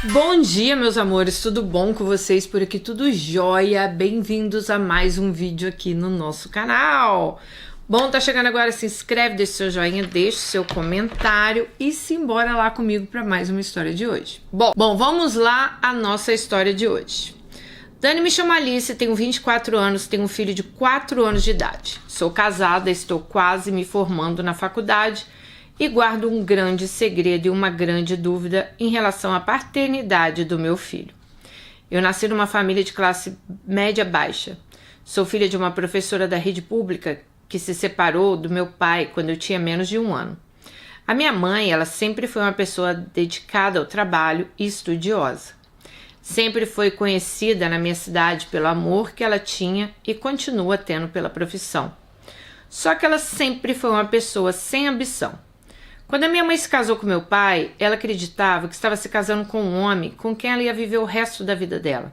Bom dia, meus amores, tudo bom com vocês? Por aqui tudo jóia? Bem-vindos a mais um vídeo aqui no nosso canal. Bom, tá chegando agora, se inscreve, deixa seu joinha, deixa seu comentário e simbora lá comigo para mais uma história de hoje. Bom, vamos lá a nossa história de hoje. Dani, me chamo Alice, tenho 24 anos, tenho um filho de 4 anos de idade. Sou casada, estou quase me formando na faculdade e guardo um grande segredo e uma grande dúvida em relação à paternidade do meu filho. Eu nasci numa família de classe média baixa. Sou filha de uma professora da rede pública que se separou do meu pai quando eu tinha menos de 1 ano. A minha mãe, ela sempre foi uma pessoa dedicada ao trabalho e estudiosa. Sempre foi conhecida na minha cidade pelo amor que ela tinha e continua tendo pela profissão. Só que ela sempre foi uma pessoa sem ambição. Quando a minha mãe se casou com meu pai, ela acreditava que estava se casando com um homem com quem ela ia viver o resto da vida dela,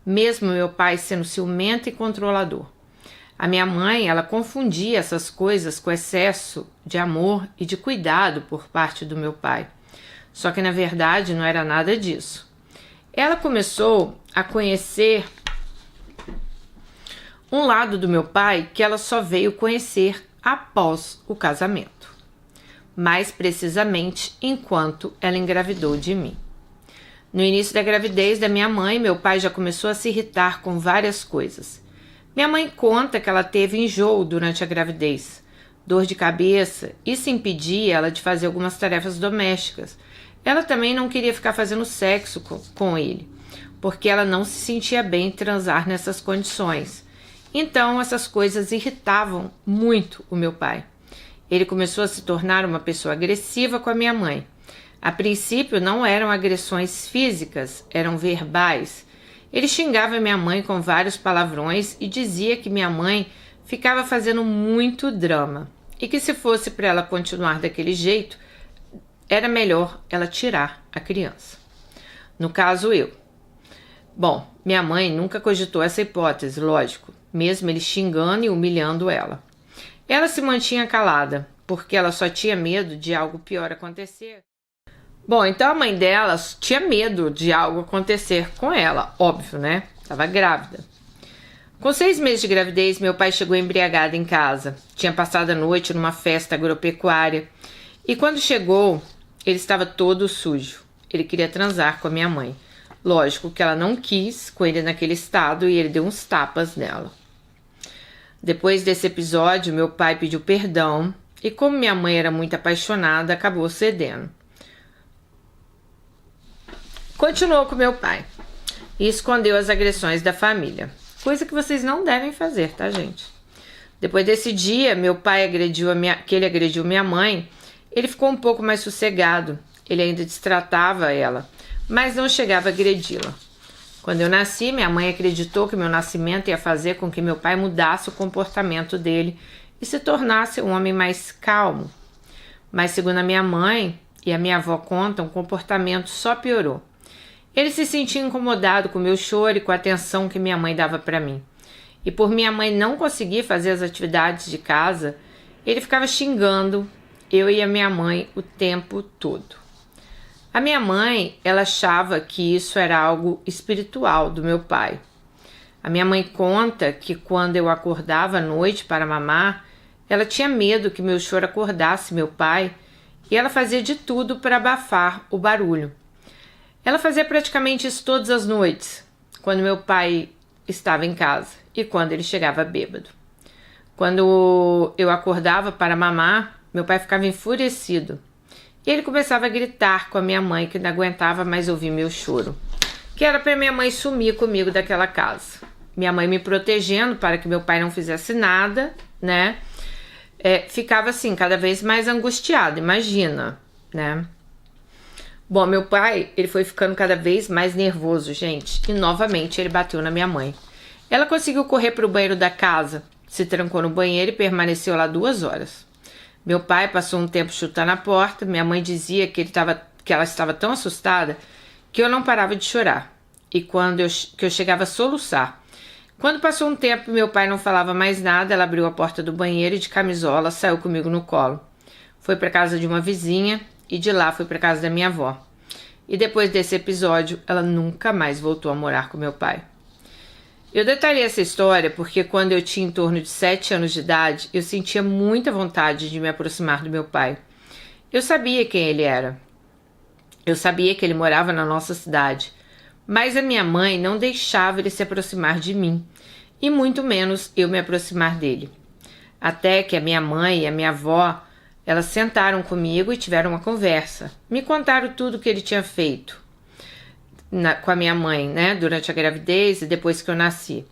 mesmo meu pai sendo ciumento e controlador. A minha mãe, ela confundia essas coisas com excesso de amor e de cuidado por parte do meu pai. Só que na verdade não era nada disso. Ela começou a conhecer um lado do meu pai que ela só veio conhecer após o casamento. Mais precisamente enquanto ela engravidou de mim. No início da gravidez da minha mãe, meu pai já começou a se irritar com várias coisas. Minha mãe conta que ela teve enjoo durante a gravidez, dor de cabeça, isso impedia ela de fazer algumas tarefas domésticas. Ela também não queria ficar fazendo sexo com ele, porque ela não se sentia bem em transar nessas condições. Então essas coisas irritavam muito o meu pai. Ele começou a se tornar uma pessoa agressiva com a minha mãe. A princípio não eram agressões físicas, eram verbais. Ele xingava minha mãe com vários palavrões e dizia que minha mãe ficava fazendo muito drama e que se fosse para ela continuar daquele jeito, era melhor ela tirar a criança. No caso, eu. Bom, minha mãe nunca cogitou essa hipótese, lógico, mesmo ele xingando e humilhando ela. Ela se mantinha calada, porque ela só tinha medo de algo pior acontecer. Bom, então a mãe dela tinha medo de algo acontecer com ela, óbvio, né? Estava grávida. Com 6 meses de gravidez, meu pai chegou embriagado em casa. Tinha passado a noite numa festa agropecuária. E quando chegou, ele estava todo sujo. Ele queria transar com a minha mãe. Lógico que ela não quis com ele naquele estado e ele deu uns tapas nela. Depois desse episódio, meu pai pediu perdão e, como minha mãe era muito apaixonada, acabou cedendo. Continuou com meu pai e escondeu as agressões da família, coisa que vocês não devem fazer, tá, gente? Depois desse dia, meu pai agrediu minha mãe, ele ficou um pouco mais sossegado. Ele ainda destratava ela, mas não chegava a agredi-la. Quando eu nasci, minha mãe acreditou que meu nascimento ia fazer com que meu pai mudasse o comportamento dele e se tornasse um homem mais calmo. Mas segundo a minha mãe e a minha avó contam, o comportamento só piorou. Ele se sentia incomodado com o meu choro e com a atenção que minha mãe dava para mim. E por minha mãe não conseguir fazer as atividades de casa, ele ficava xingando eu e a minha mãe o tempo todo. A minha mãe, ela achava que isso era algo espiritual do meu pai. A minha mãe conta que quando eu acordava à noite para mamar, ela tinha medo que meu choro acordasse meu pai e ela fazia de tudo para abafar o barulho. Ela fazia praticamente isso todas as noites, quando meu pai estava em casa e quando ele chegava bêbado. Quando eu acordava para mamar, meu pai ficava enfurecido. E ele começava a gritar com a minha mãe, que não aguentava mais ouvir meu choro, que era para minha mãe sumir comigo daquela casa. Minha mãe me protegendo para que meu pai não fizesse nada, né? Ficava assim, cada vez mais angustiada, imagina, né? Bom, meu pai, ele foi ficando cada vez mais nervoso, gente, e novamente ele bateu na minha mãe. Ela conseguiu correr para o banheiro da casa, se trancou no banheiro e permaneceu lá 2 horas. Meu pai passou um tempo chutando a porta. Minha mãe dizia que ela estava tão assustada que eu não parava de chorar e que eu chegava a soluçar. Quando passou um tempo, meu pai não falava mais nada. Ela abriu a porta do banheiro e de camisola saiu comigo no colo. Foi para casa de uma vizinha e de lá foi para casa da minha avó. E depois desse episódio, ela nunca mais voltou a morar com meu pai. Eu detalhei essa história porque quando eu tinha em torno de 7 anos de idade, eu sentia muita vontade de me aproximar do meu pai. Eu sabia quem ele era. Eu sabia que ele morava na nossa cidade, mas a minha mãe não deixava ele se aproximar de mim, e muito menos eu me aproximar dele. Até que a minha mãe e a minha avó, elas sentaram comigo e tiveram uma conversa. Me contaram tudo o que ele tinha feito com a minha mãe, né, durante a gravidez e depois que eu nasci.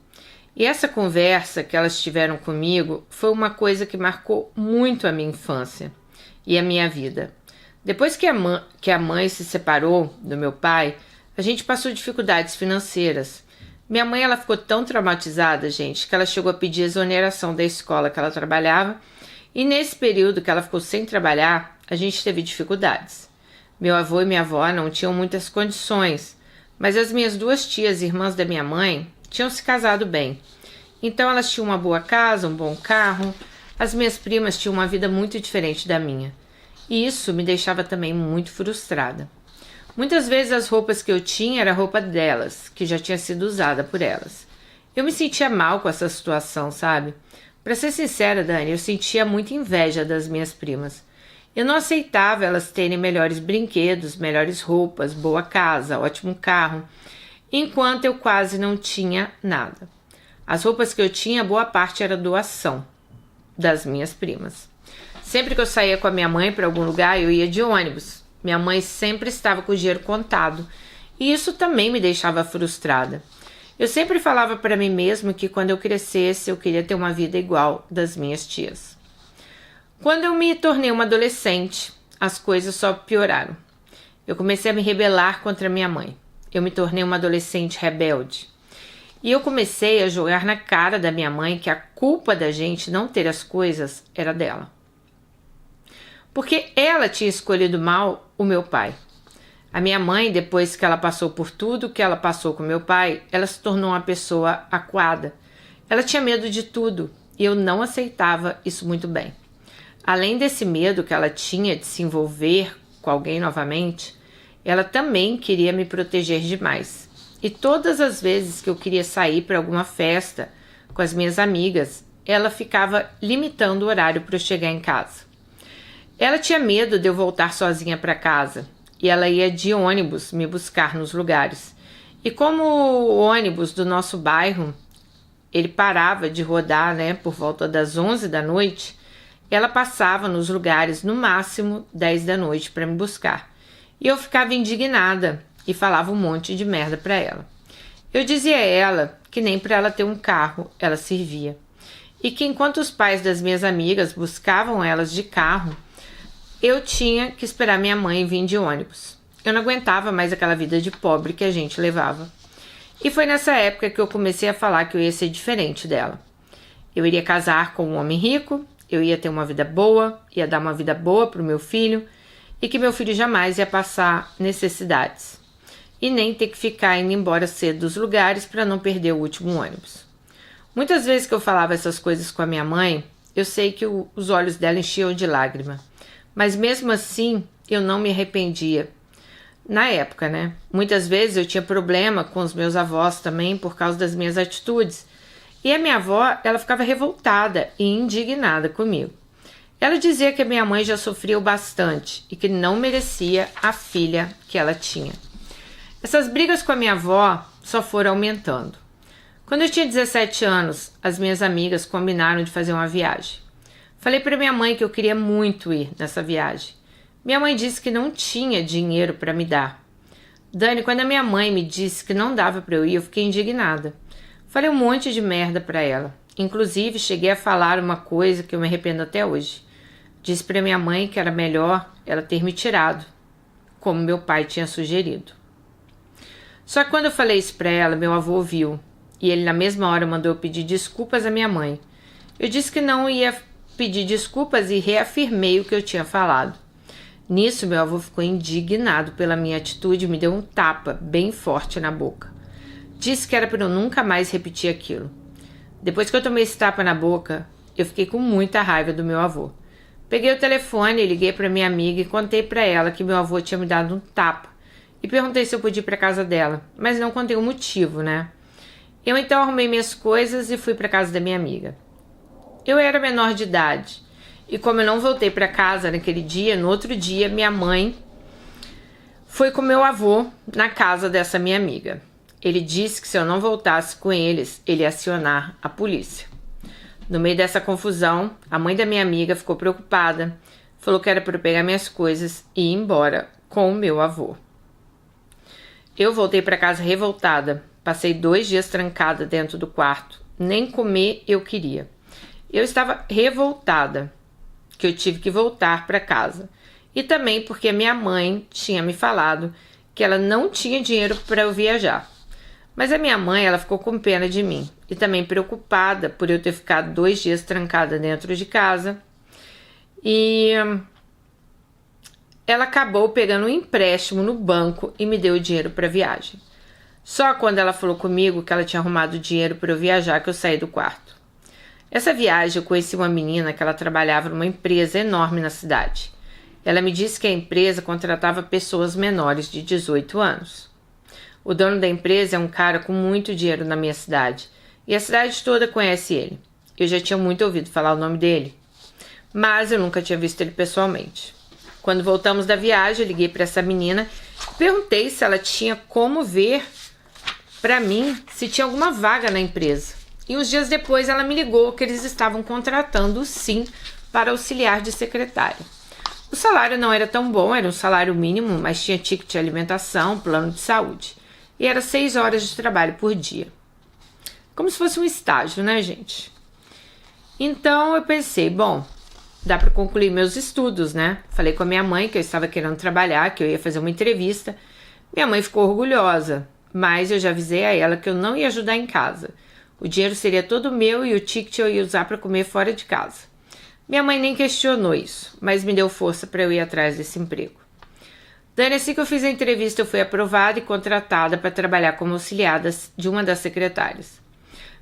E essa conversa que elas tiveram comigo foi uma coisa que marcou muito a minha infância e a minha vida. Depois que a mãe se separou do meu pai, a gente passou dificuldades financeiras. Minha mãe, ela ficou tão traumatizada, gente, que ela chegou a pedir exoneração da escola que ela trabalhava, e nesse período que ela ficou sem trabalhar, a gente teve dificuldades. Meu avô e minha avó não tinham muitas condições, mas as minhas 2 tias, irmãs da minha mãe, tinham se casado bem. Então elas tinham uma boa casa, um bom carro. As minhas primas tinham uma vida muito diferente da minha. E isso me deixava também muito frustrada. Muitas vezes as roupas que eu tinha era roupa delas, que já tinha sido usada por elas. Eu me sentia mal com essa situação, sabe? Pra ser sincera, Dani, eu sentia muita inveja das minhas primas. Eu não aceitava elas terem melhores brinquedos, melhores roupas, boa casa, ótimo carro, enquanto eu quase não tinha nada. As roupas que eu tinha, boa parte era doação das minhas primas. Sempre que eu saía com a minha mãe para algum lugar, eu ia de ônibus. Minha mãe sempre estava com o dinheiro contado, e isso também me deixava frustrada. Eu sempre falava para mim mesmo que quando eu crescesse, eu queria ter uma vida igual das minhas tias. Quando eu me tornei uma adolescente, as coisas só pioraram. Eu comecei a me rebelar contra minha mãe. Eu me tornei uma adolescente rebelde. E eu comecei a jogar na cara da minha mãe que a culpa da gente não ter as coisas era dela. Porque ela tinha escolhido mal o meu pai. A minha mãe, depois que ela passou por tudo que ela passou com meu pai, ela se tornou uma pessoa acuada. Ela tinha medo de tudo e eu não aceitava isso muito bem. Além desse medo que ela tinha de se envolver com alguém novamente, ela também queria me proteger demais. E todas as vezes que eu queria sair para alguma festa com as minhas amigas, ela ficava limitando o horário para eu chegar em casa. Ela tinha medo de eu voltar sozinha para casa e ela ia de ônibus me buscar nos lugares. E como o ônibus do nosso bairro, ele parava de rodar, né, por volta das 11 da noite, ela passava nos lugares no máximo 10 da noite para me buscar. E eu ficava indignada e falava um monte de merda para ela. Eu dizia a ela que nem para ela ter um carro ela servia. E que enquanto os pais das minhas amigas buscavam elas de carro, eu tinha que esperar minha mãe vir de ônibus. Eu não aguentava mais aquela vida de pobre que a gente levava. E foi nessa época que eu comecei a falar que eu ia ser diferente dela. Eu iria casar com um homem rico, eu ia ter uma vida boa, ia dar uma vida boa para o meu filho e que meu filho jamais ia passar necessidades e nem ter que ficar indo embora cedo dos lugares para não perder o último ônibus. Muitas vezes que eu falava essas coisas com a minha mãe, eu sei que os olhos dela enchiam de lágrima, mas mesmo assim eu não me arrependia. Na época, né? Muitas vezes eu tinha problema com os meus avós também por causa das minhas atitudes. E a minha avó, ela ficava revoltada e indignada comigo. Ela dizia que a minha mãe já sofreu bastante e que não merecia a filha que ela tinha. Essas brigas com a minha avó só foram aumentando. Quando eu tinha 17 anos, as minhas amigas combinaram de fazer uma viagem. Falei para minha mãe que eu queria muito ir nessa viagem. Minha mãe disse que não tinha dinheiro para me dar. Dani, quando a minha mãe me disse que não dava para eu ir, eu fiquei indignada. Falei um monte de merda para ela. Inclusive, cheguei a falar uma coisa que eu me arrependo até hoje. Disse para minha mãe que era melhor ela ter me tirado, como meu pai tinha sugerido. Só que quando eu falei isso para ela, meu avô ouviu. E ele na mesma hora mandou eu pedir desculpas à minha mãe. Eu disse que não ia pedir desculpas e reafirmei o que eu tinha falado. Nisso, meu avô ficou indignado pela minha atitude e me deu um tapa bem forte na boca. Disse que era para eu nunca mais repetir aquilo. Depois que eu tomei esse tapa na boca, eu fiquei com muita raiva do meu avô. Peguei o telefone, liguei para minha amiga e contei para ela que meu avô tinha me dado um tapa e perguntei se eu podia ir para casa dela, mas não contei o motivo, né? Eu então arrumei minhas coisas e fui para casa da minha amiga. Eu era menor de idade e como eu não voltei para casa naquele dia, no outro dia minha mãe foi com meu avô na casa dessa minha amiga. Ele disse que se eu não voltasse com eles, ele ia acionar a polícia. No meio dessa confusão, a mãe da minha amiga ficou preocupada, falou que era para eu pegar minhas coisas e ir embora com o meu avô. Eu voltei para casa revoltada, passei 2 dias trancada dentro do quarto, nem comer eu queria. Eu estava revoltada que eu tive que voltar para casa e também porque a minha mãe tinha me falado que ela não tinha dinheiro para eu viajar. Mas a minha mãe, ela ficou com pena de mim e também preocupada por eu ter ficado 2 dias trancada dentro de casa. E ela acabou pegando um empréstimo no banco e me deu o dinheiro para a viagem. Só quando ela falou comigo que ela tinha arrumado dinheiro para eu viajar que eu saí do quarto. Essa viagem eu conheci uma menina que ela trabalhava numa empresa enorme na cidade. Ela me disse que a empresa contratava pessoas menores de 18 anos. O dono da empresa é um cara com muito dinheiro na minha cidade e a cidade toda conhece ele. Eu já tinha muito ouvido falar o nome dele, mas eu nunca tinha visto ele pessoalmente. Quando voltamos da viagem, eu liguei para essa menina e perguntei se ela tinha como ver para mim se tinha alguma vaga na empresa. E uns dias depois ela me ligou que eles estavam contratando sim para auxiliar de secretária. O salário não era tão bom, era um salário mínimo, mas tinha ticket de alimentação, plano de saúde. E era 6 horas de trabalho por dia. Como se fosse um estágio, né, gente? Então eu pensei, bom, dá para concluir meus estudos, né? Falei com a minha mãe que eu estava querendo trabalhar, que eu ia fazer uma entrevista. Minha mãe ficou orgulhosa, mas eu já avisei a ela que eu não ia ajudar em casa. O dinheiro seria todo meu e o ticket eu ia usar para comer fora de casa. Minha mãe nem questionou isso, mas me deu força para eu ir atrás desse emprego. Daí, assim que eu fiz a entrevista, eu fui aprovada e contratada para trabalhar como auxiliar de uma das secretárias.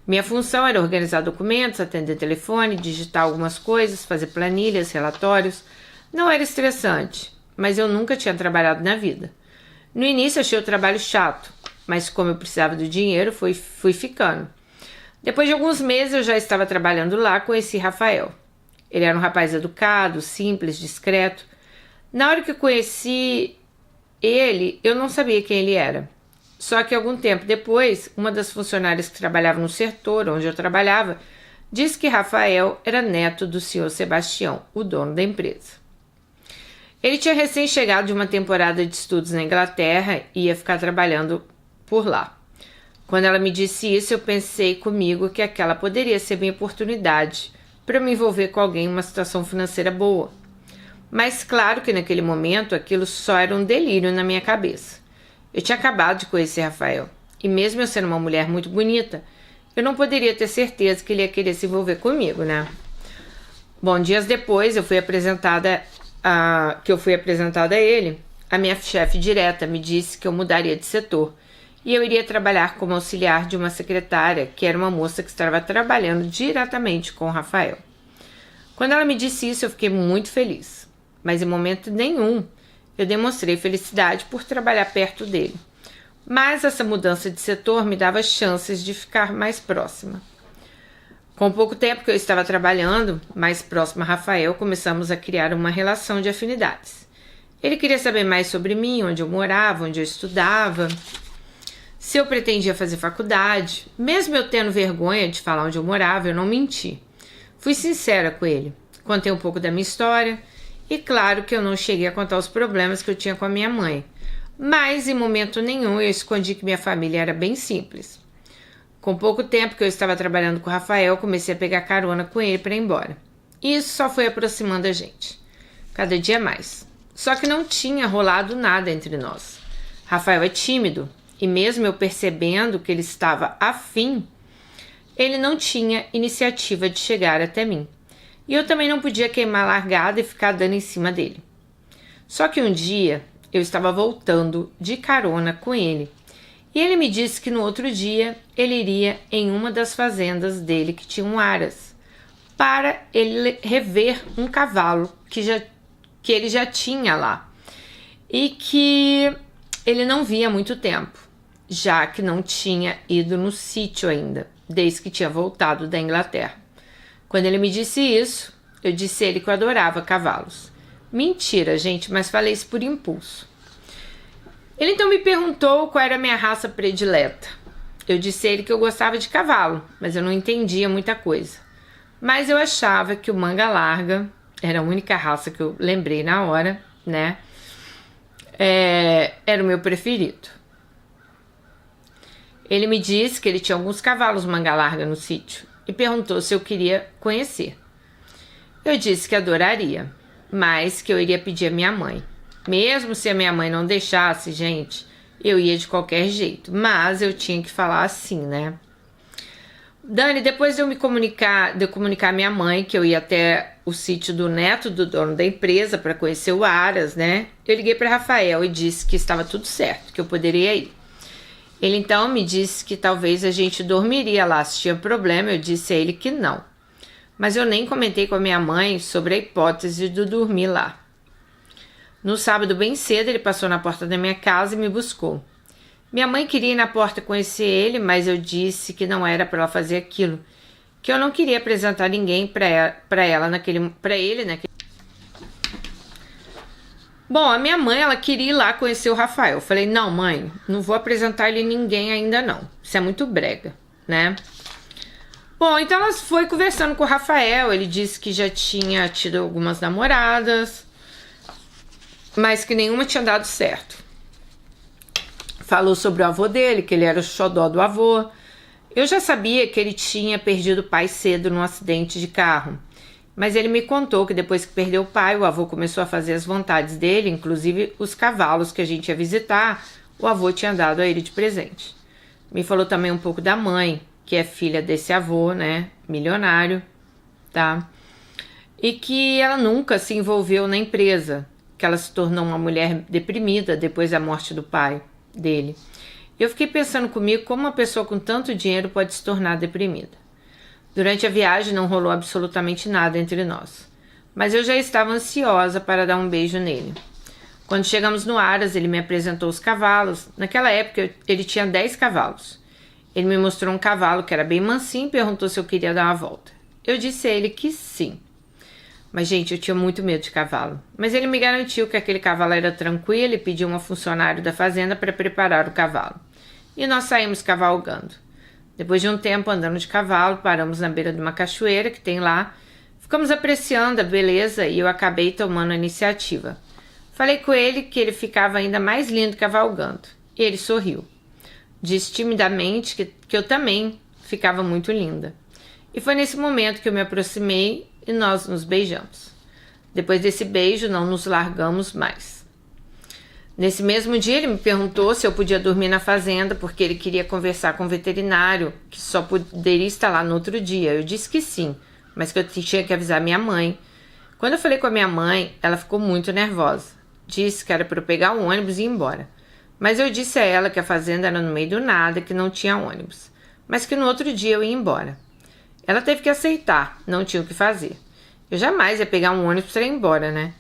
Minha função era organizar documentos, atender telefone, digitar algumas coisas, fazer planilhas, relatórios. Não era estressante, mas eu nunca tinha trabalhado na vida. No início achei o trabalho chato, mas como eu precisava do dinheiro, fui ficando. Depois de alguns meses eu já estava trabalhando lá, conheci Rafael. Ele era um rapaz educado, simples, discreto. Na hora que eu conheci ele, eu não sabia quem ele era. Só que algum tempo depois, uma das funcionárias que trabalhava no setor onde eu trabalhava, disse que Rafael era neto do senhor Sebastião, o dono da empresa. Ele tinha recém-chegado de uma temporada de estudos na Inglaterra e ia ficar trabalhando por lá. Quando ela me disse isso, eu pensei comigo que aquela poderia ser minha oportunidade para me envolver com alguém em uma situação financeira boa. Mas claro que naquele momento aquilo só era um delírio na minha cabeça. Eu tinha acabado de conhecer Rafael, e mesmo eu sendo uma mulher muito bonita, eu não poderia ter certeza que ele ia querer se envolver comigo, né? Bom, dias depois eu fui apresentada a ele, a minha chefe direta me disse que eu mudaria de setor, e eu iria trabalhar como auxiliar de uma secretária, que era uma moça que estava trabalhando diretamente com o Rafael. Quando ela me disse isso, eu fiquei muito feliz, mas em momento nenhum eu demonstrei felicidade por trabalhar perto dele. Mas essa mudança de setor me dava chances de ficar mais próxima. Com pouco tempo que eu estava trabalhando, mais próxima a Rafael, começamos a criar uma relação de afinidades. Ele queria saber mais sobre mim, onde eu morava, onde eu estudava, se eu pretendia fazer faculdade. Mesmo eu tendo vergonha de falar onde eu morava, eu não menti. Fui sincera com ele, contei um pouco da minha história e claro que eu não cheguei a contar os problemas que eu tinha com a minha mãe, mas em momento nenhum eu escondi que minha família era bem simples. Com pouco tempo que eu estava trabalhando com o Rafael, comecei a pegar carona com ele para ir embora. E isso só foi aproximando a gente, cada dia mais. Só que não tinha rolado nada entre nós. Rafael é tímido e mesmo eu percebendo que ele estava afim, ele não tinha iniciativa de chegar até mim. E eu também não podia queimar a largada e ficar dando em cima dele. Só que um dia eu estava voltando de carona com ele. E ele me disse que no outro dia ele iria em uma das fazendas dele que tinham aras, para ele rever um cavalo que ele já tinha lá. E que ele não via há muito tempo, já que não tinha ido no sítio ainda, desde que tinha voltado da Inglaterra. Quando ele me disse isso, eu disse a ele que eu adorava cavalos. Mentira, gente, mas falei isso por impulso. Ele então me perguntou qual era a minha raça predileta. Eu disse a ele que eu gostava de cavalo, mas eu não entendia muita coisa. Mas eu achava que o manga larga era a única raça que eu lembrei na hora, né? Era o meu preferido. Ele me disse que ele tinha alguns cavalos manga larga no sítio e perguntou se eu queria conhecer. Eu disse que adoraria, mas que eu iria pedir à minha mãe. Mesmo se a minha mãe não deixasse, gente, eu ia de qualquer jeito, mas eu tinha que falar assim, né? Dani, depois de eu comunicar à minha mãe que eu ia até o sítio do neto do dono da empresa para conhecer o Aras, né? Eu liguei para Rafael e disse que estava tudo certo, que eu poderia ir. Ele então me disse que talvez a gente dormiria lá se tinha problema. Eu disse a ele que não. Mas eu nem comentei com a minha mãe sobre a hipótese de dormir lá. No sábado bem cedo ele passou na porta da minha casa e me buscou. Minha mãe queria ir na porta conhecer ele, mas eu disse que não era para ela fazer aquilo, que eu não queria apresentar ninguém para ele naquele. Bom, a minha mãe, ela queria ir lá conhecer o Rafael. Eu falei, não, mãe, não vou apresentar ele a ninguém ainda não. Isso é muito brega, né? Bom, então ela foi conversando com o Rafael. Ele disse que já tinha tido algumas namoradas, mas que nenhuma tinha dado certo. Falou sobre o avô dele, que ele era o xodó do avô. Eu já sabia que ele tinha perdido o pai cedo num acidente de carro. Mas ele me contou que depois que perdeu o pai, o avô começou a fazer as vontades dele, inclusive os cavalos que a gente ia visitar, o avô tinha dado a ele de presente. Me falou também um pouco da mãe, que é filha desse avô, né, milionário, tá? E que ela nunca se envolveu na empresa, que ela se tornou uma mulher deprimida depois da morte do pai dele. Eu fiquei pensando comigo como uma pessoa com tanto dinheiro pode se tornar deprimida. Durante a viagem não rolou absolutamente nada entre nós, mas eu já estava ansiosa para dar um beijo nele. Quando chegamos no Aras, ele me apresentou os cavalos. Naquela época ele tinha 10 cavalos. Ele me mostrou um cavalo que era bem mansinho e perguntou se eu queria dar uma volta. Eu disse a ele que sim. Mas, gente, eu tinha muito medo de cavalo. Mas ele me garantiu que aquele cavalo era tranquilo e pediu uma funcionária da fazenda para preparar o cavalo. E nós saímos cavalgando. Depois de um tempo andando de cavalo, paramos na beira de uma cachoeira que tem lá. Ficamos apreciando a beleza e eu acabei tomando a iniciativa. Falei com ele que ele ficava ainda mais lindo cavalgando. E ele sorriu. Disse timidamente que eu também ficava muito linda. E foi nesse momento que eu me aproximei e nós nos beijamos. Depois desse beijo, não nos largamos mais. Nesse mesmo dia, ele me perguntou se eu podia dormir na fazenda, porque ele queria conversar com o veterinário, que só poderia estar lá no outro dia. Eu disse que sim, mas que eu tinha que avisar minha mãe. Quando eu falei com a minha mãe, ela ficou muito nervosa. Disse que era para eu pegar o ônibus e ir embora. Mas eu disse a ela que a fazenda era no meio do nada, que não tinha ônibus, mas que no outro dia eu ia embora. Ela teve que aceitar, não tinha o que fazer. Eu jamais ia pegar um ônibus para ir embora, né?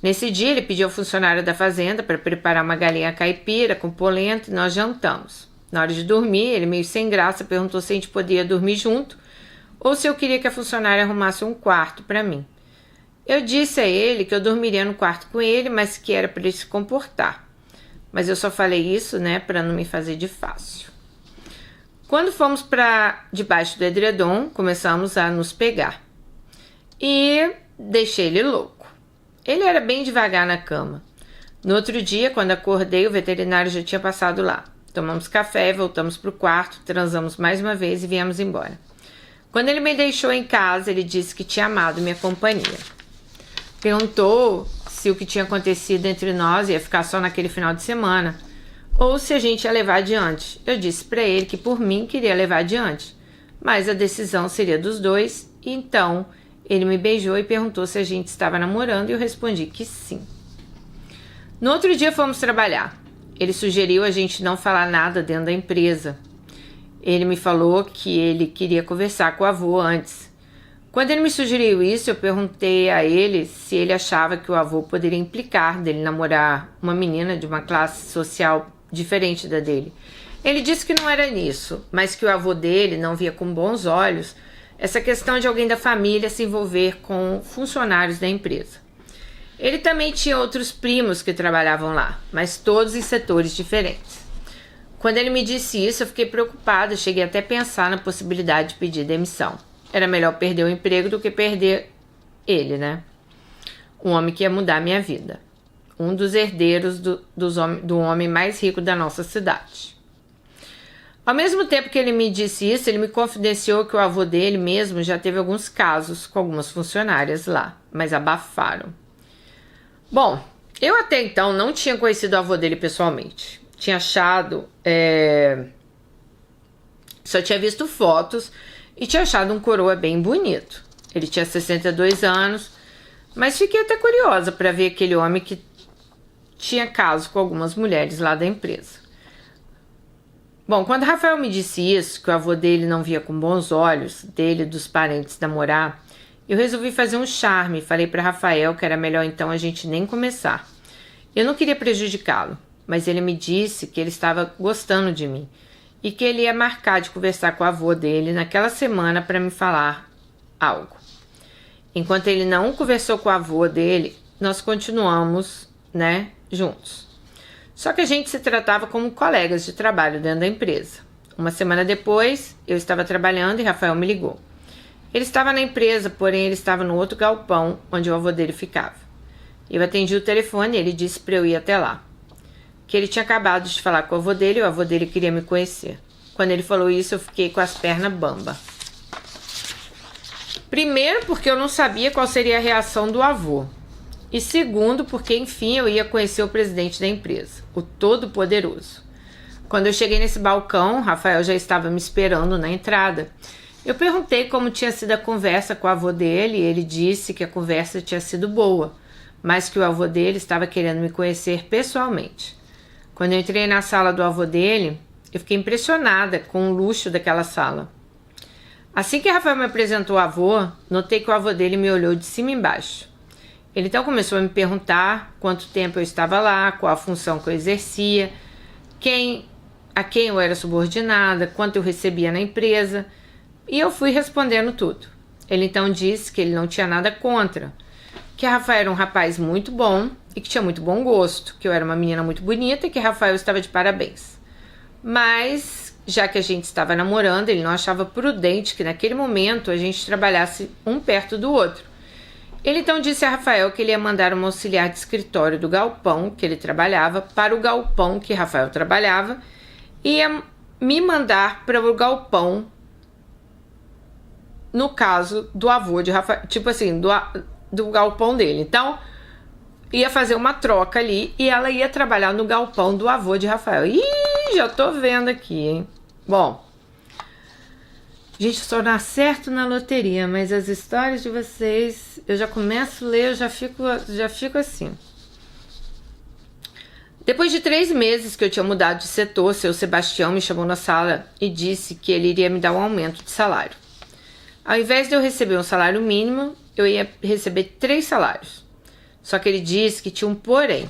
Nesse dia, ele pediu ao funcionário da fazenda para preparar uma galinha caipira com polenta e nós jantamos. Na hora de dormir, ele, meio sem graça, perguntou se a gente podia dormir junto ou se eu queria que a funcionária arrumasse um quarto para mim. Eu disse a ele que eu dormiria no quarto com ele, mas que era para ele se comportar. Mas eu só falei isso, né, para não me fazer de fácil. Quando fomos para debaixo do edredom, começamos a nos pegar. E deixei ele louco. Ele era bem devagar na cama. No outro dia, quando acordei, o veterinário já tinha passado lá. Tomamos café, voltamos para o quarto, transamos mais uma vez e viemos embora. Quando ele me deixou em casa, ele disse que tinha amado minha companhia. Perguntou se o que tinha acontecido entre nós ia ficar só naquele final de semana ou se a gente ia levar adiante. Eu disse para ele que por mim queria levar adiante, mas a decisão seria dos dois. E então ele me beijou e perguntou se a gente estava namorando e eu respondi que sim. No outro dia fomos trabalhar. Ele sugeriu a gente não falar nada dentro da empresa. Ele me falou que ele queria conversar com o avô antes. Quando ele me sugeriu isso, eu perguntei a ele se ele achava que o avô poderia implicar dele namorar uma menina de uma classe social diferente da dele. Ele disse que não era nisso, mas que o avô dele não via com bons olhos essa questão de alguém da família se envolver com funcionários da empresa. Ele também tinha outros primos que trabalhavam lá, mas todos em setores diferentes. Quando ele me disse isso, eu fiquei preocupada, cheguei até a pensar na possibilidade de pedir demissão. Era melhor perder o emprego do que perder ele, né? Um homem que ia mudar a minha vida. Um dos herdeiros do homem mais rico da nossa cidade. Ao mesmo tempo que ele me disse isso, ele me confidenciou que o avô dele mesmo já teve alguns casos com algumas funcionárias lá, mas abafaram. Bom, eu até então não tinha conhecido o avô dele pessoalmente. Tinha achado... Só tinha visto fotos e tinha achado um coroa bem bonito. Ele tinha 62 anos, mas fiquei até curiosa para ver aquele homem que tinha caso com algumas mulheres lá da empresa. Bom, quando Rafael me disse isso, que o avô dele não via com bons olhos, dele e dos parentes namorar, eu resolvi fazer um charme e falei para Rafael que era melhor então a gente nem começar. Eu não queria prejudicá-lo, mas ele me disse que ele estava gostando de mim e que ele ia marcar de conversar com o avô dele naquela semana para me falar algo. Enquanto ele não conversou com o avô dele, nós continuamos, juntos. Só que a gente se tratava como colegas de trabalho dentro da empresa. Uma semana depois, eu estava trabalhando e Rafael me ligou. Ele estava na empresa, porém ele estava no outro galpão onde o avô dele ficava. Eu atendi o telefone e ele disse para eu ir até lá. Que ele tinha acabado de falar com o avô dele e o avô dele queria me conhecer. Quando ele falou isso, eu fiquei com as pernas bamba. Primeiro, porque eu não sabia qual seria a reação do avô. E segundo, porque enfim eu ia conhecer o presidente da empresa, o Todo-Poderoso. Quando eu cheguei nesse balcão, Rafael já estava me esperando na entrada. Eu perguntei como tinha sido a conversa com o avô dele e ele disse que a conversa tinha sido boa, mas que o avô dele estava querendo me conhecer pessoalmente. Quando eu entrei na sala do avô dele, eu fiquei impressionada com o luxo daquela sala. Assim que Rafael me apresentou o avô, notei que o avô dele me olhou de cima e embaixo. Ele então começou a me perguntar quanto tempo eu estava lá, qual a função que eu exercia, a quem eu era subordinada, quanto eu recebia na empresa, e eu fui respondendo tudo. Ele então disse que ele não tinha nada contra, que Rafael era um rapaz muito bom e que tinha muito bom gosto, que eu era uma menina muito bonita e que Rafael estava de parabéns. Mas, já que a gente estava namorando, ele não achava prudente que naquele momento a gente trabalhasse um perto do outro. Ele então disse a Rafael que ele ia mandar uma auxiliar de escritório do galpão que ele trabalhava para o galpão que Rafael trabalhava e ia me mandar para o galpão, no caso do avô de Rafael, tipo assim, do galpão dele. Então, ia fazer uma troca ali e ela ia trabalhar no galpão do avô de Rafael. Ih, já tô vendo aqui, hein? Bom, gente, só não acerto na loteria, mas as histórias de vocês, eu já começo a ler, eu já fico assim. Depois de 3 meses que eu tinha mudado de setor, seu Sebastião me chamou na sala e disse que ele iria me dar um aumento de salário. Ao invés de eu receber um salário mínimo, eu ia receber 3 salários. Só que ele disse que tinha um porém.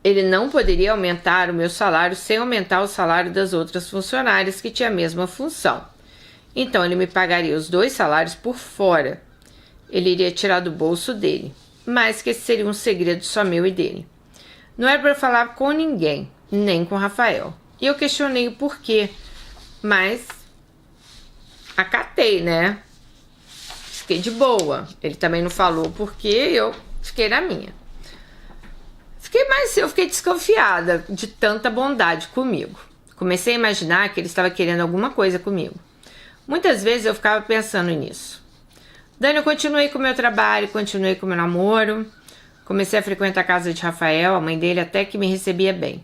Ele não poderia aumentar o meu salário sem aumentar o salário das outras funcionárias que tinham a mesma função. Então, ele me pagaria os 2 salários por fora. Ele iria tirar do bolso dele, mas que esse seria um segredo só meu e dele. Não era para eu falar com ninguém, nem com Rafael. E eu questionei o porquê, mas acatei, né? Fiquei de boa. Ele também não falou porquê, eu fiquei na minha. Eu fiquei desconfiada de tanta bondade comigo. Comecei a imaginar que ele estava querendo alguma coisa comigo. Muitas vezes eu ficava pensando nisso. Daí eu continuei com o meu trabalho, continuei com o meu namoro. Comecei a frequentar a casa de Rafael, a mãe dele até que me recebia bem.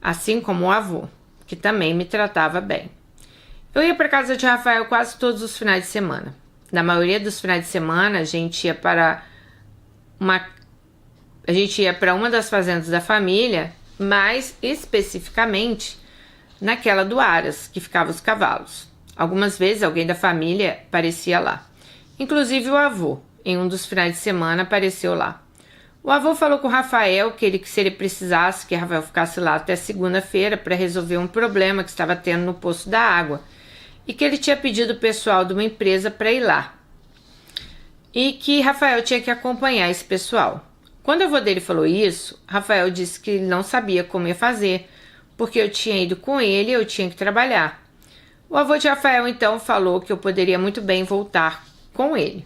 Assim como o avô, que também me tratava bem. Eu ia para a casa de Rafael quase todos os finais de semana. Na maioria dos finais de semana, a gente ia para uma das fazendas da família, mais especificamente naquela do Aras, que ficava os cavalos. Algumas vezes alguém da família aparecia lá. Inclusive o avô, em um dos finais de semana, apareceu lá. O avô falou com o Rafael que se ele precisasse, que Rafael ficasse lá até segunda-feira para resolver um problema que estava tendo no poço da água e que ele tinha pedido o pessoal de uma empresa para ir lá e que Rafael tinha que acompanhar esse pessoal. Quando o avô dele falou isso, Rafael disse que ele não sabia como ia fazer, porque eu tinha ido com ele e eu tinha que trabalhar. O avô de Rafael então falou que eu poderia muito bem voltar com ele,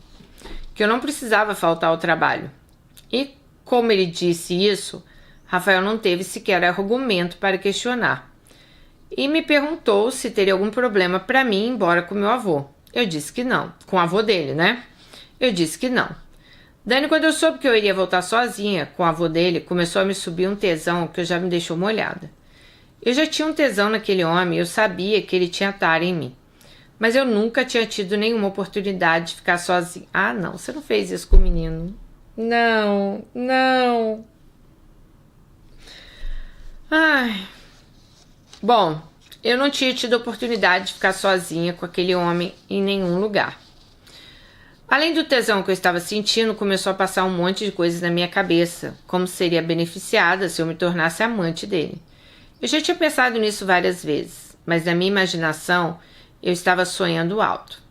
que eu não precisava faltar ao trabalho. E como ele disse isso, Rafael não teve sequer argumento para questionar. E me perguntou se teria algum problema para mim ir embora com meu avô. Eu disse que não. Com o avô dele, né? Eu disse que não. Dani, quando eu soube que eu iria voltar sozinha com o avô dele, começou a me subir um tesão que já me deixou molhada. Eu já tinha um tesão naquele homem, eu sabia que ele tinha tara em mim. Mas eu nunca tinha tido nenhuma oportunidade de ficar sozinha. Ah, não, você não fez isso com o menino. Não, não. Ai. Bom, eu não tinha tido oportunidade de ficar sozinha com aquele homem em nenhum lugar. Além do tesão que eu estava sentindo, começou a passar um monte de coisas na minha cabeça, como seria beneficiada se eu me tornasse amante dele. Eu já tinha pensado nisso várias vezes, mas na minha imaginação eu estava sonhando alto.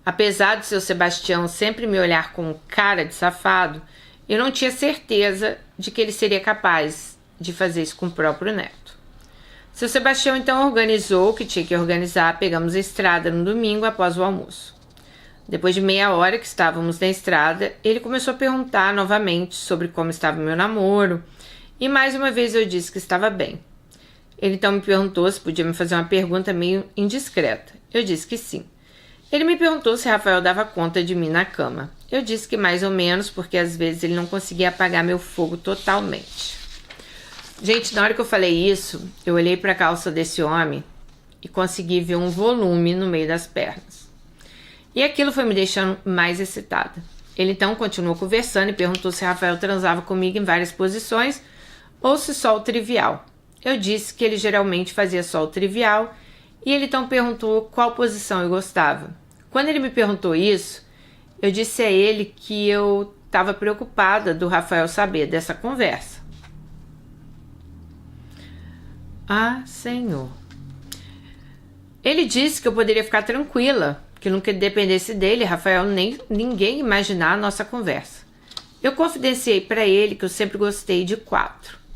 Apesar de seu Sebastião sempre me olhar com cara de safado, eu não tinha certeza de que ele seria capaz de fazer isso com o próprio neto. Seu Sebastião então organizou o que tinha que organizar, pegamos a estrada no domingo após o almoço. Depois de meia hora que estávamos na estrada, ele começou a perguntar novamente sobre como estava meu namoro, e mais uma vez eu disse que estava bem. Ele então me perguntou se podia me fazer uma pergunta meio indiscreta. Eu disse que sim. Ele me perguntou se Rafael dava conta de mim na cama. Eu disse que mais ou menos, porque às vezes ele não conseguia apagar meu fogo totalmente. Gente, na hora que eu falei isso, eu olhei para a calça desse homem e consegui ver um volume no meio das pernas. E aquilo foi me deixando mais excitada. Ele então continuou conversando e perguntou se Rafael transava comigo em várias posições ou se só o trivial. Eu disse que ele geralmente fazia só o trivial e ele então perguntou qual posição eu gostava. Quando ele me perguntou isso, eu disse a ele que eu estava preocupada do Rafael saber dessa conversa. Ah, Senhor. Ele disse que eu poderia ficar tranquila, que nunca dependesse dele, Rafael, nem ninguém imaginar a nossa conversa. Eu confidenciei para ele que eu sempre gostei de 4.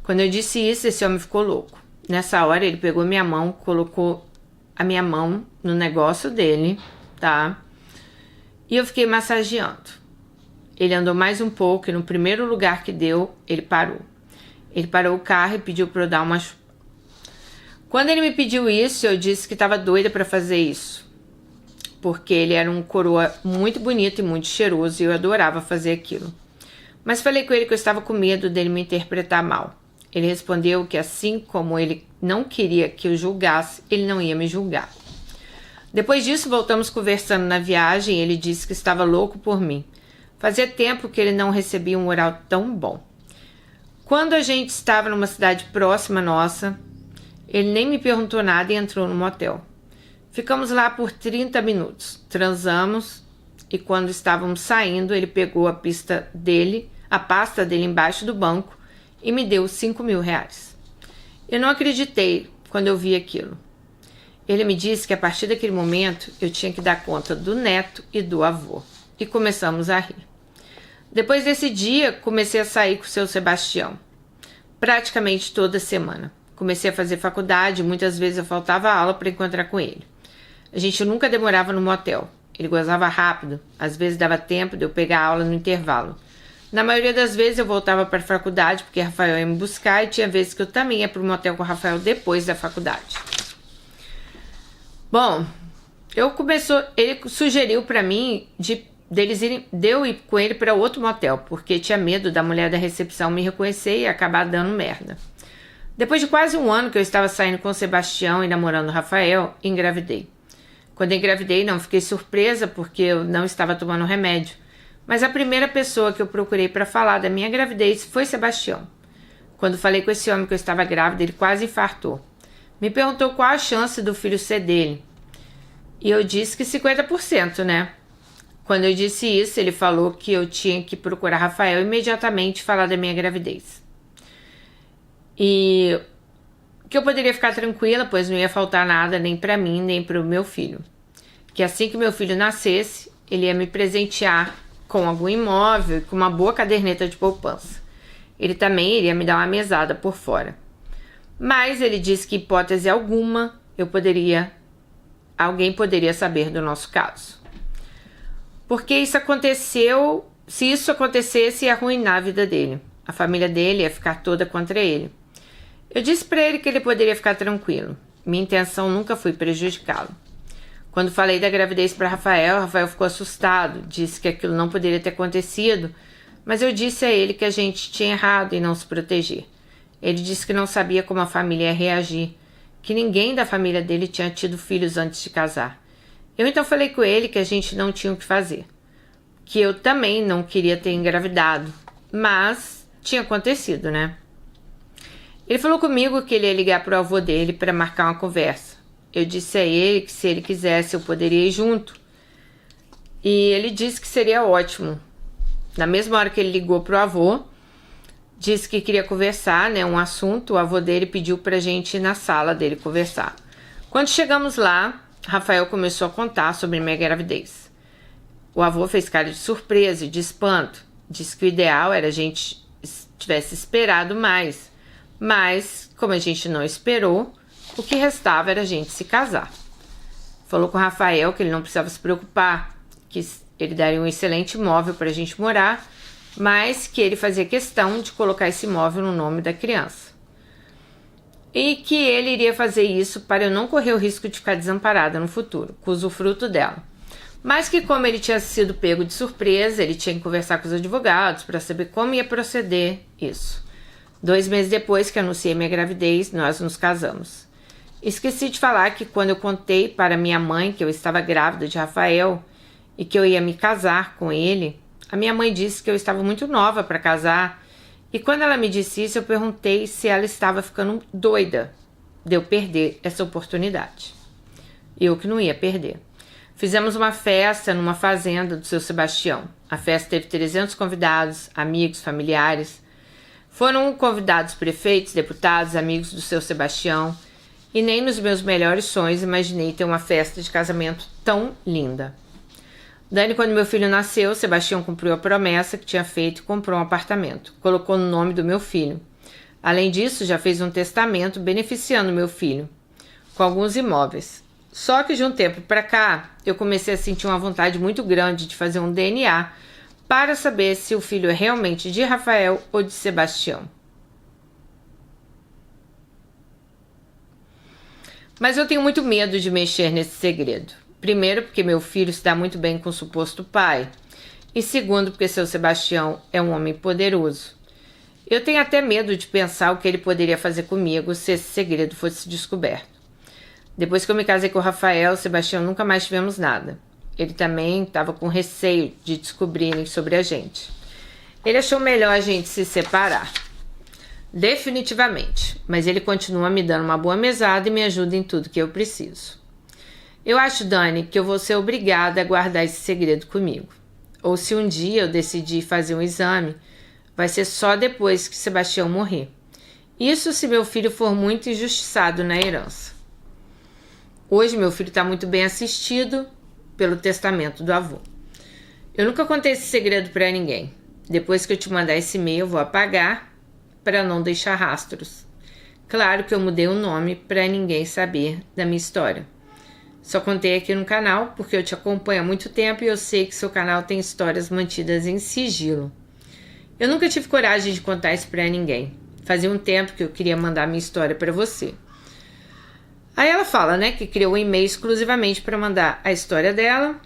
Quando eu disse isso, esse homem ficou louco. Nessa hora, ele pegou minha mão, colocou a minha mão no negócio dele, tá? E eu fiquei massageando. Ele andou mais um pouco e no primeiro lugar que deu, ele parou. Ele parou o carro e pediu para eu dar uma chupada. Quando ele me pediu isso, eu disse que estava doida para fazer isso. Porque ele era um coroa muito bonito e muito cheiroso e eu adorava fazer aquilo. Mas falei com ele que eu estava com medo dele me interpretar mal. Ele respondeu que assim como ele não queria que eu julgasse, ele não ia me julgar. Depois disso, voltamos conversando na viagem e ele disse que estava louco por mim. Fazia tempo que ele não recebia um oral tão bom. Quando a gente estava numa cidade próxima nossa, ele nem me perguntou nada e entrou no motel. Ficamos lá por 30 minutos, transamos e quando estávamos saindo, ele pegou a pasta dele embaixo do banco e me deu 5.000 reais. Eu não acreditei quando eu vi aquilo. Ele me disse que a partir daquele momento eu tinha que dar conta do neto e do avô. E começamos a rir. Depois desse dia, comecei a sair com o seu Sebastião. Praticamente toda semana. Comecei a fazer faculdade e muitas vezes eu faltava aula para encontrar com ele. A gente nunca demorava no motel. Ele gozava rápido. Às vezes dava tempo de eu pegar a aula no intervalo. Na maioria das vezes eu voltava para a faculdade porque Rafael ia me buscar e tinha vezes que eu também ia para o motel com o Rafael depois da faculdade. Bom, ele sugeriu para mim de eu ir com ele para outro motel porque tinha medo da mulher da recepção me reconhecer e acabar dando merda. Depois de quase um ano que eu estava saindo com o Sebastião e namorando o Rafael, engravidei. Quando engravidei, não fiquei surpresa porque eu não estava tomando remédio. Mas a primeira pessoa que eu procurei para falar da minha gravidez foi Sebastião. Quando falei com esse homem que eu estava grávida, ele quase infartou. Me perguntou qual a chance do filho ser dele. E eu disse que 50%, né? Quando eu disse isso, ele falou que eu tinha que procurar Rafael imediatamente e falar da minha gravidez. E que eu poderia ficar tranquila, pois não ia faltar nada nem para mim, nem para o meu filho. Que assim que meu filho nascesse, ele ia me presentear com algum imóvel e com uma boa caderneta de poupança. Ele também iria me dar uma mesada por fora. Mas ele disse que, hipótese alguma, alguém poderia saber do nosso caso. Porque isso aconteceu, se isso acontecesse, ia arruinar a vida dele. A família dele ia ficar toda contra ele. Eu disse para ele que ele poderia ficar tranquilo. Minha intenção nunca foi prejudicá-lo. Quando falei da gravidez para Rafael ficou assustado, disse que aquilo não poderia ter acontecido, mas eu disse a ele que a gente tinha errado em não se proteger. Ele disse que não sabia como a família ia reagir, que ninguém da família dele tinha tido filhos antes de casar. Eu então falei com ele que a gente não tinha o que fazer, que eu também não queria ter engravidado, mas tinha acontecido, né? Ele falou comigo que ele ia ligar para o avô dele para marcar uma conversa. Eu disse a ele que se ele quisesse eu poderia ir junto. E ele disse que seria ótimo. Na mesma hora que ele ligou para o avô, disse que queria conversar, né, um assunto. O avô dele pediu para a gente ir na sala dele conversar. Quando chegamos lá, Rafael começou a contar sobre minha gravidez. O avô fez cara de surpresa e de espanto. Disse que o ideal era a gente tivesse esperado mais. Mas, como a gente não esperou, o que restava era a gente se casar. Falou com o Rafael que ele não precisava se preocupar, que ele daria um excelente imóvel para a gente morar, mas que ele fazia questão de colocar esse imóvel no nome da criança. E que ele iria fazer isso para eu não correr o risco de ficar desamparada no futuro, com o usufruto dela. Mas que como ele tinha sido pego de surpresa, ele tinha que conversar com os advogados para saber como ia proceder isso. 2 meses depois que anunciei minha gravidez, nós nos casamos. Esqueci de falar que quando eu contei para minha mãe que eu estava grávida de Rafael e que eu ia me casar com ele, a minha mãe disse que eu estava muito nova para casar. E quando ela me disse isso, eu perguntei se ela estava ficando doida de eu perder essa oportunidade. Eu que não ia perder. Fizemos uma festa numa fazenda do seu Sebastião. A festa teve 300 convidados, amigos, familiares. Foram convidados prefeitos, deputados, amigos do seu Sebastião. E nem nos meus melhores sonhos imaginei ter uma festa de casamento tão linda. Dani, quando meu filho nasceu, Sebastião cumpriu a promessa que tinha feito e comprou um apartamento. Colocou no nome do meu filho. Além disso, já fez um testamento beneficiando meu filho, com alguns imóveis. Só que de um tempo para cá, eu comecei a sentir uma vontade muito grande de fazer um DNA para saber se o filho é realmente de Rafael ou de Sebastião. Mas eu tenho muito medo de mexer nesse segredo. Primeiro, porque meu filho se dá muito bem com o suposto pai. E segundo, porque seu Sebastião é um homem poderoso. Eu tenho até medo de pensar o que ele poderia fazer comigo se esse segredo fosse descoberto. Depois que eu me casei com o Rafael, Sebastião nunca mais tivemos nada. Ele também estava com receio de descobrirem sobre a gente. Ele achou melhor a gente se separar. Definitivamente. Mas ele continua me dando uma boa mesada e me ajuda em tudo que eu preciso. Eu acho, Dani, que eu vou ser obrigada a guardar esse segredo comigo. Ou se um dia eu decidir fazer um exame, vai ser só depois que Sebastião morrer. Isso se meu filho for muito injustiçado na herança. Hoje meu filho está muito bem assistido pelo testamento do avô. Eu nunca contei esse segredo para ninguém. Depois que eu te mandar esse e-mail, eu vou apagar para não deixar rastros. Claro que eu mudei o nome para ninguém saber da minha história. Só contei aqui no canal porque eu te acompanho há muito tempo e eu sei que seu canal tem histórias mantidas em sigilo. Eu nunca tive coragem de contar isso para ninguém. Fazia um tempo que eu queria mandar minha história para você. Aí ela fala, né, que criou um e-mail exclusivamente para mandar a história dela.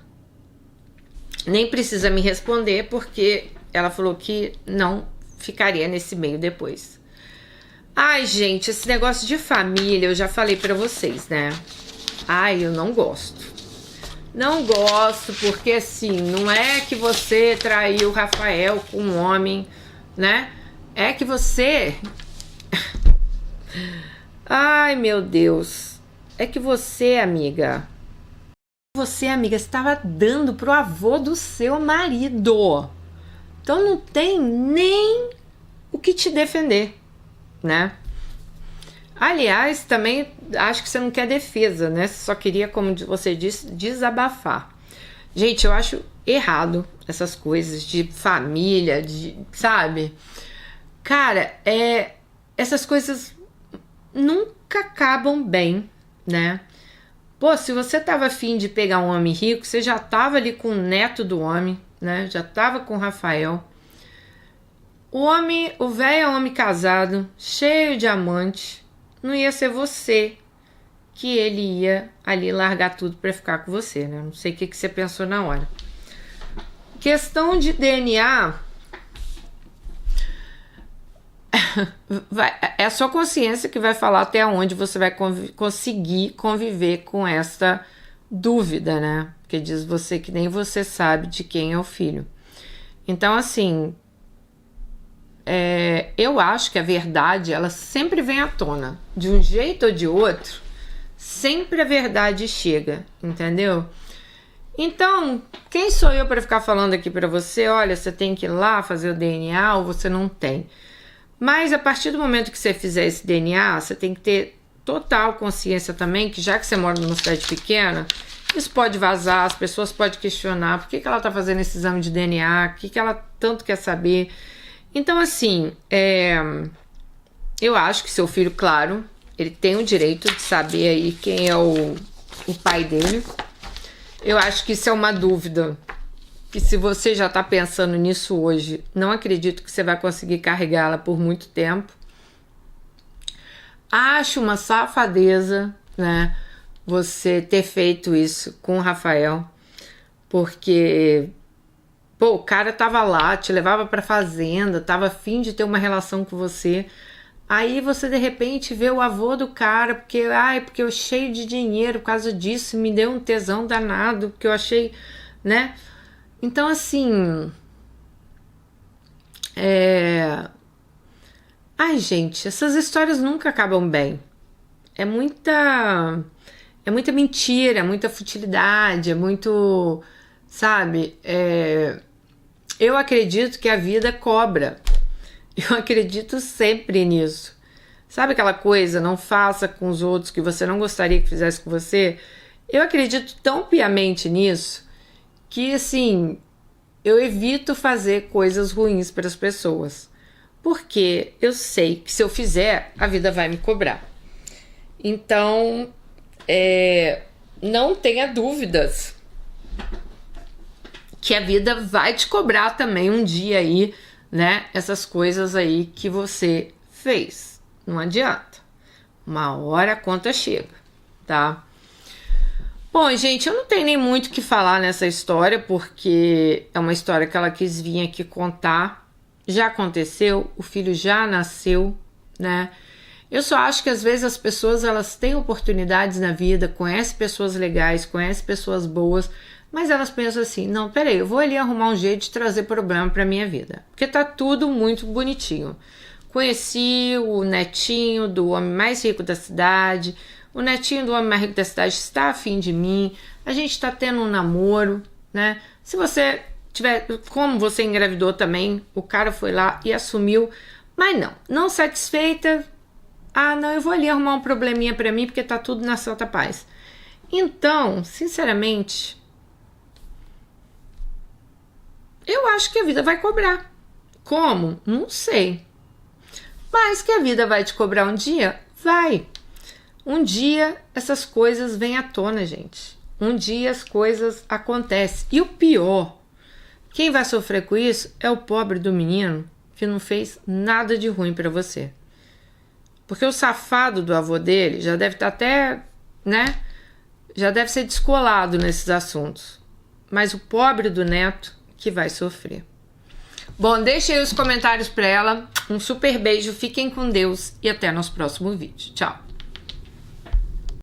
Nem precisa me responder porque ela falou que não ficaria nesse e-mail depois. Ai, gente, esse negócio de família, eu já falei para vocês, né? Ai, eu não gosto. Não gosto porque, assim, não é que você traiu o Rafael com um homem, né? É que você... Ai, meu Deus. É que você, amiga, estava dando pro avô do seu marido. Então não tem nem o que te defender, né? Aliás, também acho que você não quer defesa, né? Você só queria, como você disse, desabafar. Gente, eu acho errado essas coisas de família, sabe? Cara, essas coisas nunca acabam bem, né? Pô, se você tava afim de pegar um homem rico, você já tava ali com o neto do homem, né? Já tava com o Rafael. O velho é homem casado, cheio de amante. Não ia ser você que ele ia ali largar tudo pra ficar com você, né? Não sei o que você pensou na hora. Questão de DNA... é a sua consciência que vai falar até onde você vai conseguir conviver com essa dúvida, né? Porque diz você que nem você sabe de quem é o filho. Então, assim, eu acho que a verdade, ela sempre vem à tona. De um jeito ou de outro, sempre a verdade chega, entendeu? Então, quem sou eu para ficar falando aqui para você? Olha, você tem que ir lá fazer o DNA ou você não tem. Mas a partir do momento que você fizer esse DNA, você tem que ter total consciência também que já que você mora numa cidade pequena, isso pode vazar, as pessoas podem questionar por que ela está fazendo esse exame de DNA, o que ela tanto quer saber. Então, assim, eu acho que seu filho, claro, ele tem o direito de saber aí quem é o pai dele. Eu acho que isso é uma dúvida. Que se você já está pensando nisso hoje, não acredito que você vai conseguir carregá-la por muito tempo. Acho uma safadeza, né, você ter feito isso com o Rafael, porque, pô, o cara tava lá, te levava pra fazenda, tava afim de ter uma relação com você. Aí você de repente vê o avô do cara, porque eu cheio de dinheiro por causa disso, me deu um tesão danado, porque eu achei, né? Então, assim, ai, gente, essas histórias nunca acabam bem. É muita mentira, é muita futilidade, é muito, sabe? Eu acredito que a vida cobra. Eu acredito sempre nisso. Sabe aquela coisa, não faça com os outros que você não gostaria que fizesse com você? Eu acredito tão piamente nisso que, assim, eu evito fazer coisas ruins para as pessoas, porque eu sei que se eu fizer, a vida vai me cobrar. Então, não tenha dúvidas que a vida vai te cobrar também um dia aí, né? Essas coisas aí que você fez. Não adianta. Uma hora a conta chega, tá? Bom, gente, eu não tenho nem muito o que falar nessa história, porque é uma história que ela quis vir aqui contar. Já aconteceu, o filho já nasceu, né? Eu só acho que às vezes as pessoas, elas têm oportunidades na vida, conhecem pessoas legais, conhecem pessoas boas, mas elas pensam assim, não, peraí, eu vou ali arrumar um jeito de trazer problema pra minha vida, porque tá tudo muito bonitinho. Conheci o netinho do homem mais rico da cidade, o netinho do homem mais rico da cidade está afim de mim, a gente tá tendo um namoro, né? Se você tiver, como você engravidou também, o cara foi lá e assumiu, mas não satisfeita, não, eu vou ali arrumar um probleminha pra mim porque tá tudo na santa paz. Então, sinceramente, eu acho que a vida vai cobrar. Como? Não sei. Mas que a vida vai te cobrar um dia? Vai. Um dia essas coisas vêm à tona, gente. Um dia as coisas acontecem. E o pior, quem vai sofrer com isso é o pobre do menino que não fez nada de ruim pra você. Porque o safado do avô dele já deve estar até, né? Já deve ser descolado nesses assuntos. Mas o pobre do neto que vai sofrer. Bom, deixe aí os comentários pra ela. Um super beijo, fiquem com Deus e até nosso próximo vídeo. Tchau!